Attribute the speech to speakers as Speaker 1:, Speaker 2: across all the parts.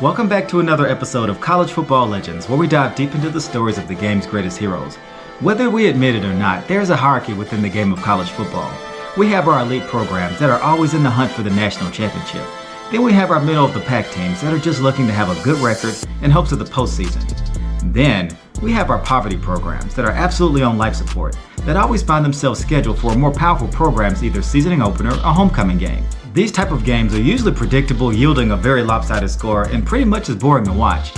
Speaker 1: Welcome back to another episode of College Football Legends, where we dive deep into the stories of the game's greatest heroes. Whether we admit it or not, there is a hierarchy within the game of college football. We have our elite programs that are always in the hunt for the national championship. Then we have our middle-of-the-pack teams that are just looking to have a good record in hopes of the postseason. Then, we have our poverty programs that are absolutely on life support, that always find themselves scheduled for a more powerful program's either season opener or homecoming game. These type of games are usually predictable, yielding a very lopsided score and pretty much as boring to watch.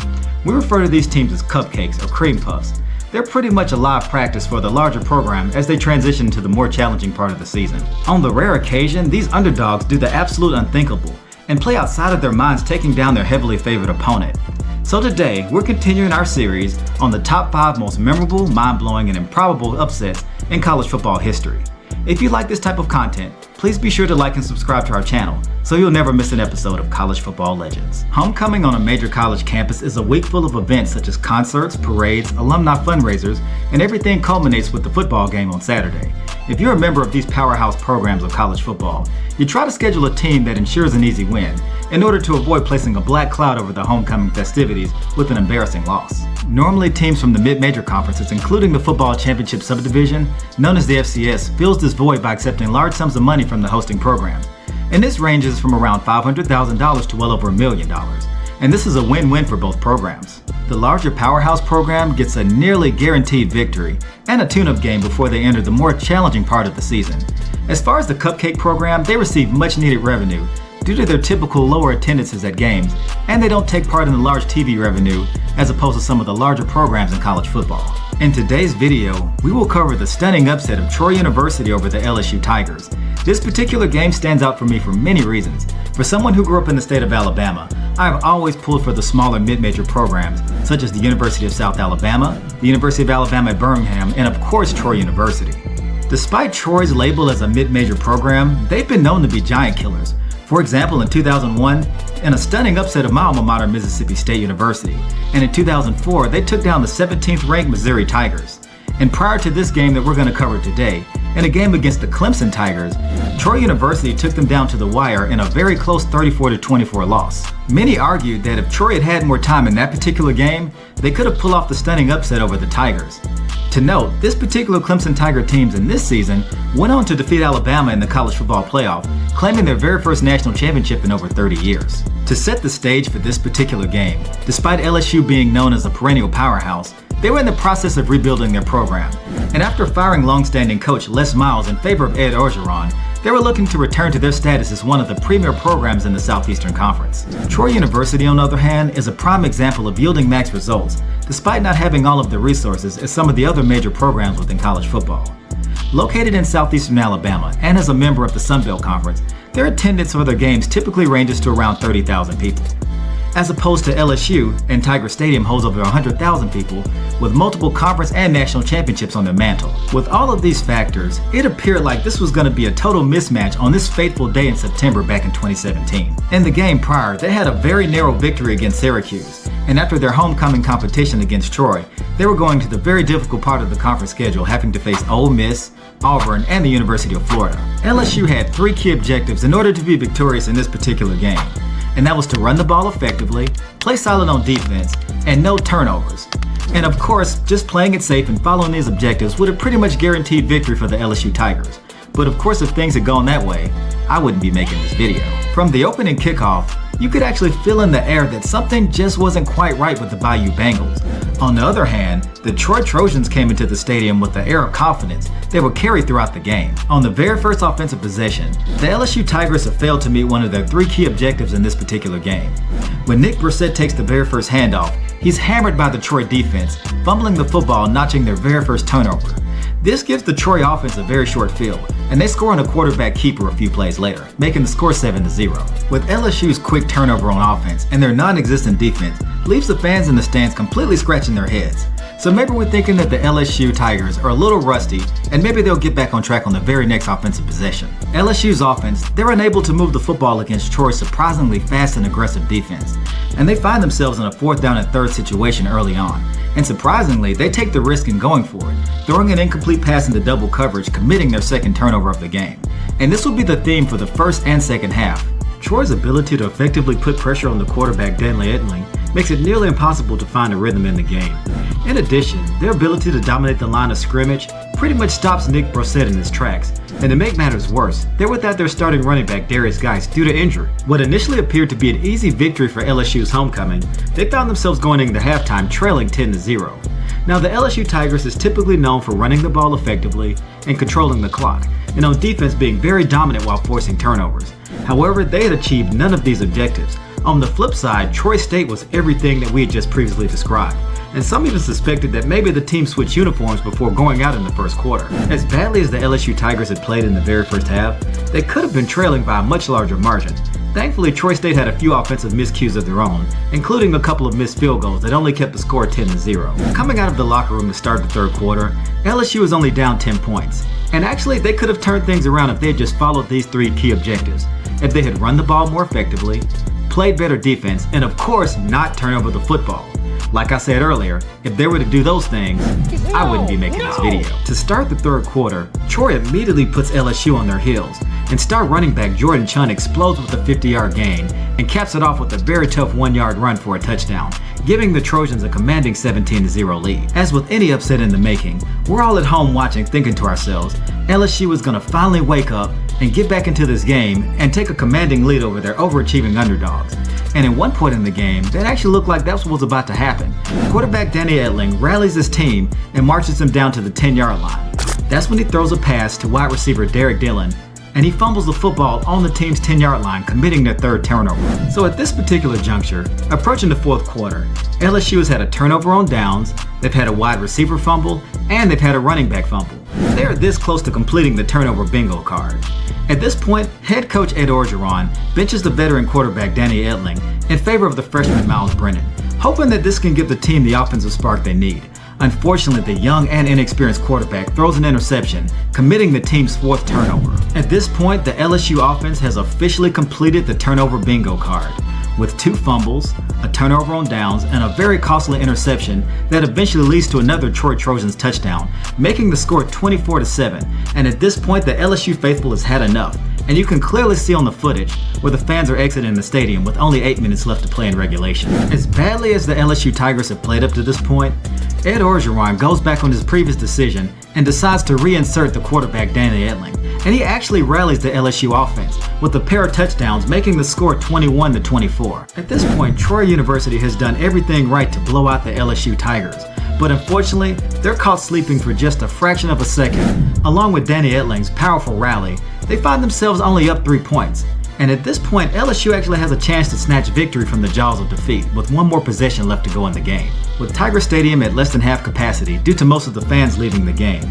Speaker 1: We refer to these teams as cupcakes or cream puffs. They're pretty much a live practice for the larger program as they transition to the more challenging part of the season. On the rare occasion, these underdogs do the absolute unthinkable and play outside of their minds, taking down their heavily favored opponent. So today, we're continuing our series on the top 5 most memorable, mind-blowing, and improbable upsets in college football history. If you like this type of content, please be sure to like and subscribe to our channel so you'll never miss an episode of College Football Legends. Homecoming on a major college campus is a week full of events such as concerts, parades, alumni fundraisers, and everything culminates with the football game on Saturday. If you're a member of these powerhouse programs of college football, you try to schedule a team that ensures an easy win in order to avoid placing a black cloud over the homecoming festivities with an embarrassing loss. Normally, teams from the mid-major conferences, including the football championship subdivision, known as the FCS, fills this void by accepting large sums of money from the hosting program. And this ranges from around $500,000 to well over $1 million. And this is a win-win for both programs. The larger powerhouse program gets a nearly guaranteed victory and a tune-up game before they enter the more challenging part of the season. As far as the cupcake program, they receive much-needed revenue due to their typical lower attendances at games, and they don't take part in the large TV revenue as opposed to some of the larger programs in college football. In today's video, we will cover the stunning upset of Troy University over the LSU Tigers. This particular game stands out for me for many reasons. For someone who grew up in the state of Alabama, I have always pulled for the smaller mid-major programs, such as the University of South Alabama, the University of Alabama at Birmingham, and of course Troy University. Despite Troy's label as a mid-major program, they've been known to be giant killers. For example, in 2001, in a stunning upset of my alma mater, Mississippi State University, and in 2004, they took down the 17th ranked Missouri Tigers. And prior to this game that we're going to cover today, in a game against the Clemson Tigers, Troy University took them down to the wire in a very close 34-24 loss. Many argued that if Troy had had more time in that particular game, they could have pulled off the stunning upset over the Tigers. To note, this particular Clemson Tiger teams in this season went on to defeat Alabama in the college football playoff, claiming their very first national championship in over 30 years. To set the stage for this particular game, despite LSU being known as a perennial powerhouse, they were in the process of rebuilding their program. And after firing long-standing coach Les Miles in favor of Ed Orgeron, they were looking to return to their status as one of the premier programs in the Southeastern Conference. Troy University, on the other hand, is a prime example of yielding max results, despite not having all of the resources as some of the other major programs within college football. Located in southeastern Alabama and as a member of the Sun Belt Conference, their attendance for their games typically ranges to around 30,000 people. As opposed to LSU, and Tiger Stadium holds over 100,000 people, with multiple conference and national championships on their mantle. With all of these factors, it appeared like this was going to be a total mismatch on this fateful day in September back in 2017. In the game prior, they had a very narrow victory against Syracuse, and after their homecoming competition against Troy, they were going to the very difficult part of the conference schedule, having to face Ole Miss, Auburn, and the University of Florida. LSU had 3 key objectives in order to be victorious in this particular game, and that was to run the ball effectively, play solid on defense, and no turnovers. And of course, just playing it safe and following these objectives would have pretty much guaranteed victory for the LSU Tigers. But of course, if things had gone that way, I wouldn't be making this video. From the opening kickoff, you could actually feel in the air that something just wasn't quite right with the Bayou Bengals. On the other hand, the Troy Trojans came into the stadium with the air of confidence they would carry throughout the game. On the very first offensive possession, the LSU Tigers have failed to meet one of their 3 key objectives in this particular game. When Nick Brissett takes the very first handoff, he's hammered by the Troy defense, fumbling the football, notching their very first turnover. This gives the Troy offense a very short field, and they score on a quarterback keeper a few plays later, making the score 7-0. With LSU's quick turnover on offense and their non-existent defense, leaves the fans in the stands completely scratching their heads. So maybe we're thinking that the LSU Tigers are a little rusty, and maybe they'll get back on track on the very next offensive possession. LSU's offense, they're unable to move the football against Troy's surprisingly fast and aggressive defense, and they find themselves in a 4th down and 3rd situation early on. And surprisingly, they take the risk in going for it, throwing an incomplete pass into double coverage, committing their second turnover of the game. And this will be the theme for the first and second half. Troy's ability to effectively put pressure on the quarterback Danley Etling makes it nearly impossible to find a rhythm in the game. In addition, their ability to dominate the line of scrimmage pretty much stops Nick Brossette in his tracks, and to make matters worse, they're without their starting running back Darius Geis due to injury. What initially appeared to be an easy victory for LSU's homecoming, they found themselves going into halftime trailing 10-0. Now, the LSU Tigers is typically known for running the ball effectively and controlling the clock, and on defense being very dominant while forcing turnovers. However, they had achieved none of these objectives. On the flip side, Troy State was everything that we had just previously described, and some even suspected that maybe the team switched uniforms before going out in the first quarter. As badly as the LSU Tigers had played in the very first half, they could have been trailing by a much larger margin. Thankfully, Troy State had a few offensive miscues of their own, including a couple of missed field goals that only kept the score 10-0. Coming out of the locker room to start the third quarter, LSU was only down 10 points. And actually, they could have turned things around if they had just followed these three key objectives. If they had run the ball more effectively, played better defense, and of course, not turn over the football. Like I said earlier, if they were to do those things, I wouldn't be making this video. To start the third quarter, Troy immediately puts LSU on their heels, and star running back Jordan Chunn explodes with a 50-yard gain and caps it off with a very tough 1-yard run for a touchdown, giving the Trojans a commanding 17-0 lead. As with any upset in the making, we're all at home watching thinking to ourselves, LSU is going to finally wake up and get back into this game and take a commanding lead over their overachieving underdogs. And at one point in the game, that actually looked like that's what was about to happen. Quarterback Danny Etling rallies his team and marches them down to the 10-yard line. That's when he throws a pass to wide receiver Derek Dillon, and he fumbles the football on the team's 10-yard line, committing their third turnover. So at this particular juncture, approaching the fourth quarter, LSU has had a turnover on downs, they've had a wide receiver fumble, and they've had a running back fumble. They are this close to completing the turnover bingo card. At this point, head coach Ed Orgeron benches the veteran quarterback Danny Etling in favor of the freshman Miles Brennan, hoping that this can give the team the offensive spark they need. Unfortunately, the young and inexperienced quarterback throws an interception, committing the team's fourth turnover. At this point, the LSU offense has officially completed the turnover bingo card, with 2 fumbles, a turnover on downs, and a very costly interception that eventually leads to another Troy Trojans touchdown, making the score 24-7. And at this point, the LSU faithful has had enough, and you can clearly see on the footage where the fans are exiting the stadium with only 8 minutes left to play in regulation. As badly as the LSU Tigers have played up to this point, Ed Orgeron goes back on his previous decision and decides to reinsert the quarterback Danny Etling, and he actually rallies the LSU offense with a pair of touchdowns, making the score 21-24. At this point, Troy University has done everything right to blow out the LSU Tigers, but unfortunately, they're caught sleeping for just a fraction of a second. Along with Danny Etling's powerful rally, they find themselves only up 3 points. And at this point, LSU actually has a chance to snatch victory from the jaws of defeat with 1 more possession left to go in the game. With Tiger Stadium at less than half capacity due to most of the fans leaving the game,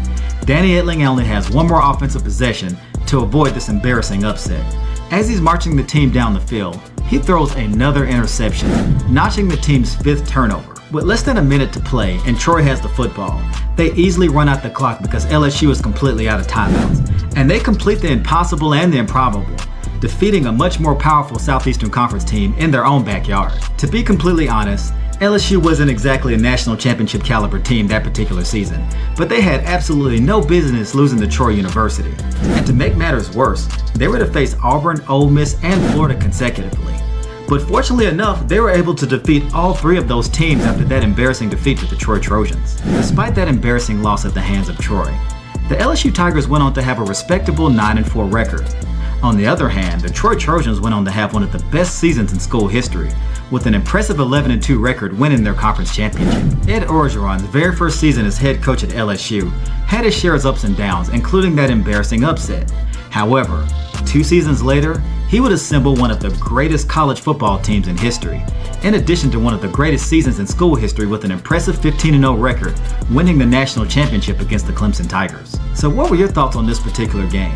Speaker 1: Danny Etling only has 1 more offensive possession to avoid this embarrassing upset. As he's marching the team down the field, he throws another interception, notching the team's 5th turnover. With less than a minute to play and Troy has the football, they easily run out the clock because LSU is completely out of timeouts, and they complete the impossible and the improbable, defeating a much more powerful Southeastern Conference team in their own backyard. To be completely honest, LSU wasn't exactly a national championship caliber team that particular season, but they had absolutely no business losing to Troy University. And to make matters worse, they were to face Auburn, Ole Miss, and Florida consecutively. But fortunately enough, they were able to defeat all 3 of those teams after that embarrassing defeat to the Troy Trojans. Despite that embarrassing loss at the hands of Troy, the LSU Tigers went on to have a respectable 9-4 record. On the other hand, the Troy Trojans went on to have one of the best seasons in school history, with an impressive 11-2 record winning their conference championship. Ed Orgeron's very first season as head coach at LSU had his share of ups and downs, including that embarrassing upset. However, 2 seasons later, he would assemble one of the greatest college football teams in history, in addition to one of the greatest seasons in school history with an impressive 15-0 record, winning the national championship against the Clemson Tigers. So what were your thoughts on this particular game?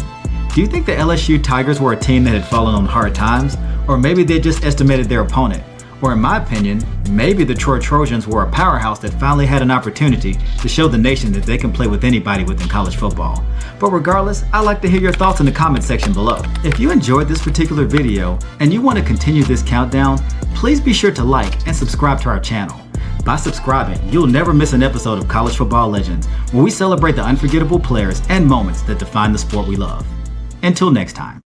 Speaker 1: Do you think the LSU Tigers were a team that had fallen on hard times, or maybe they just estimated their opponent? Or in my opinion, maybe the Troy Trojans were a powerhouse that finally had an opportunity to show the nation that they can play with anybody within college football. But regardless, I'd like to hear your thoughts in the comment section below. If you enjoyed this particular video and you want to continue this countdown, please be sure to like and subscribe to our channel. By subscribing, you'll never miss an episode of College Football Legends, where we celebrate the unforgettable players and moments that define the sport we love. Until next time.